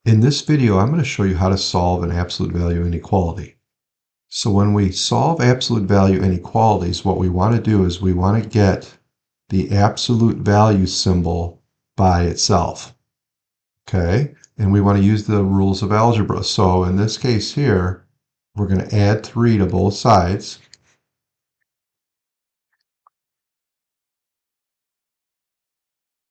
In this video, I'm going to show you how to solve an absolute value inequality. So when we solve absolute value inequalities, what we want to do is we want to get the absolute value symbol by itself. Okay? And we want to use the rules of algebra. So in this case here, we're going to add 3 to both sides.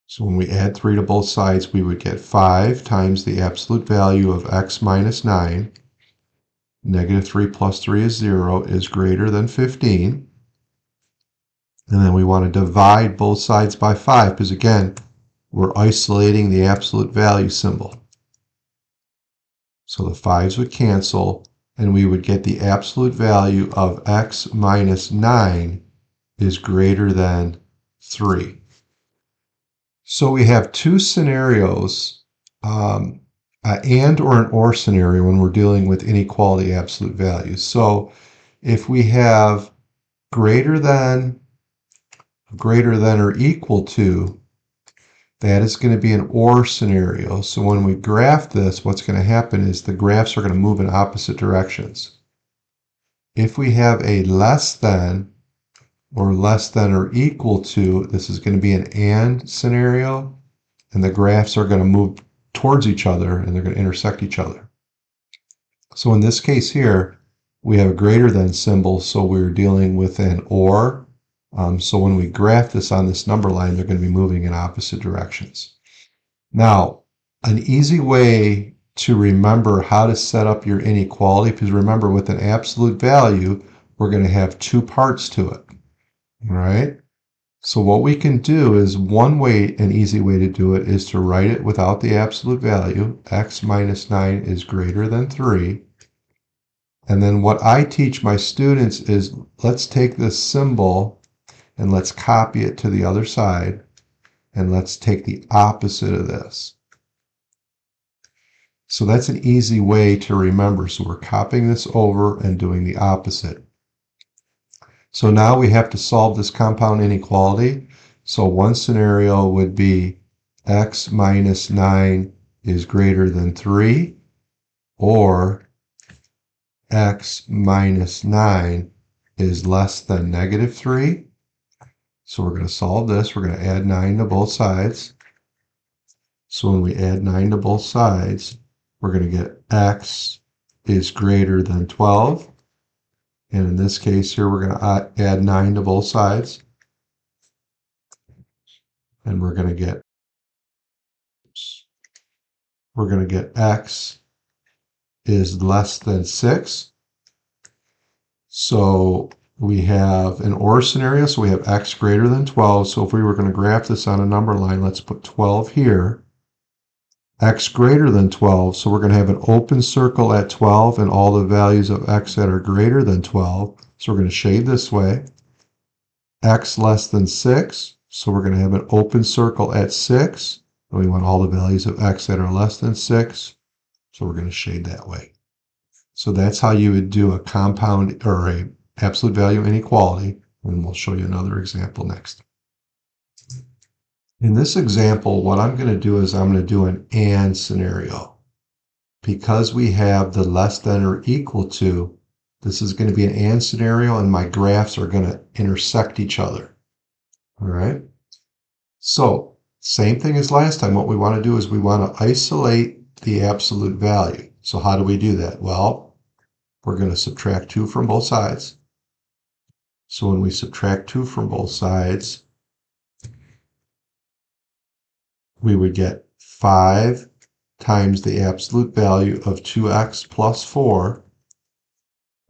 So when we add 3 to both sides, we would get 5 times the absolute value of x minus 9. Negative 3 plus 3 is 0 is greater than 15. And then we want to divide both sides by 5 because, again, we're isolating the absolute value symbol. So the 5's would cancel, and we would get the absolute value of x minus 9 is greater than 3. So we have two scenarios, an and or an or scenario when we're dealing with inequality absolute values. So if we have greater than or equal to, that is going to be an or scenario. So when we graph this, what's going to happen is the graphs are going to move in opposite directions. If we have a less than or equal to, this is going to be an and scenario, and the graphs are going to move towards each other and they're going to intersect each other. So in this case here, we have a greater than symbol, so we're dealing with an or. So when we graph this on this number line, they're going to be moving in opposite directions. Now, an easy way to remember how to set up your inequality, because remember with an absolute value, we're going to have two parts to it, right? So what we can do is an easy way to do it is to write it without the absolute value. X minus 9 is greater than 3. And then what I teach my students is let's take this symbol and let's copy it to the other side, and let's take the opposite of this. So that's an easy way to remember. So we're copying this over and doing the opposite. So now we have to solve this compound inequality. So one scenario would be x minus 9 is greater than 3, or x minus 9 is less than negative 3. So we're going to solve this. We're going to add 9 to both sides. So when we add 9 to both sides, we're going to get x is greater than 12. And in this case here, we're going to add 9 to both sides. And we're going to get x is less than 6. So we have an or scenario, so we have x greater than 12. So if we were going to graph this on a number line, let's put 12 here. X greater than 12, so we're going to have an open circle at 12 and all the values of x that are greater than 12. So we're going to shade this way. X less than 6, so we're going to have an open circle at 6. And we want all the values of x that are less than 6, so we're going to shade that way. So that's how you would do a compound or a absolute value inequality, and we'll show you another example next. In this example, what I'm going to do is I'm going to do an and scenario. Because we have the less than or equal to, this is going to be an and scenario, and my graphs are going to intersect each other. All right? So, same thing as last time. What we want to do is we want to isolate the absolute value. So how do we do that? Well, we're going to subtract 2 from both sides. So when we subtract 2 from both sides, we would get 5 times the absolute value of 2x plus 4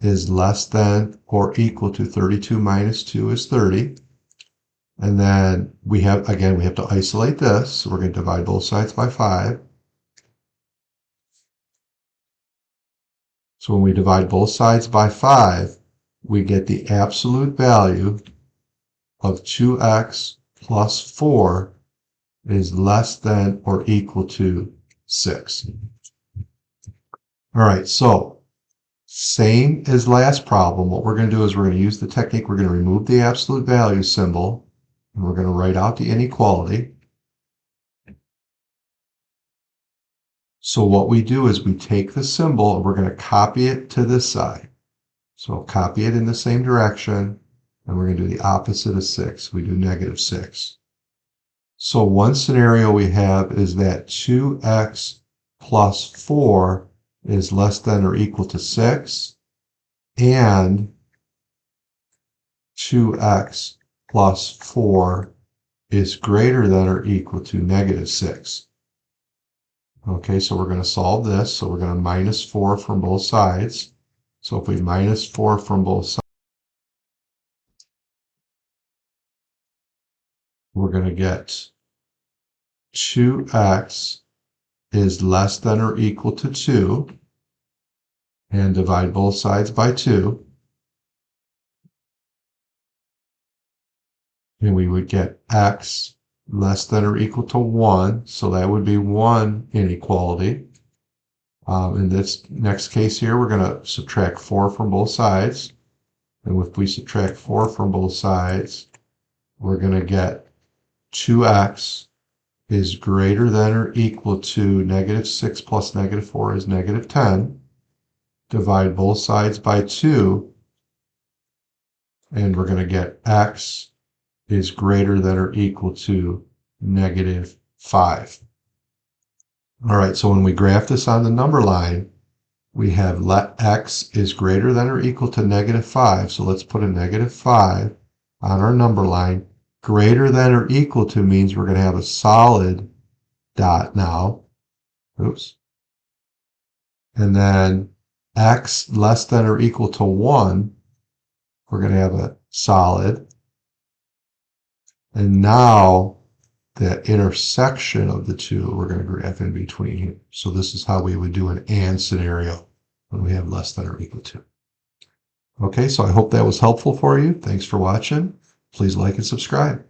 is less than or equal to 32 minus 2 is 30. And then we have to isolate this. So we're going to divide both sides by 5. So when we divide both sides by 5, we get the absolute value of 2x plus 4 is less than or equal to 6. All right, so same as last problem. What we're going to do is we're going to use the technique. We're going to remove the absolute value symbol, and we're going to write out the inequality. So what we do is we take the symbol and we're going to copy it to this side. So copy it in the same direction, and we're going to do the opposite of 6. We do -6. So one scenario we have is that 2x plus 4 is less than or equal to 6, and 2x plus 4 is greater than or equal to -6. Okay, so we're going to solve this. So we're going to minus 4 from both sides. So if we minus 4 from both sides, we're going to get 2x is less than or equal to 2, and divide both sides by 2. And we would get x less than or equal to 1, so that would be one inequality. In this next case here, we're going to subtract 4 from both sides. And if we subtract 4 from both sides, we're going to get 2x is greater than or equal to -6 plus -4 is -10. Divide both sides by 2, and we're going to get x is greater than or equal to -5. All right, so when we graph this on the number line, we have let x is greater than or equal to -5. So let's put a -5 on our number line. Greater than or equal to means we're going to have a solid dot now. Oops. And then x less than or equal to 1, we're going to have a solid. And now the intersection of the two, we're going to graph in between here. So this is how we would do an and scenario when we have less than or equal to. Okay, so I hope that was helpful for you. Thanks for watching. Please like and subscribe.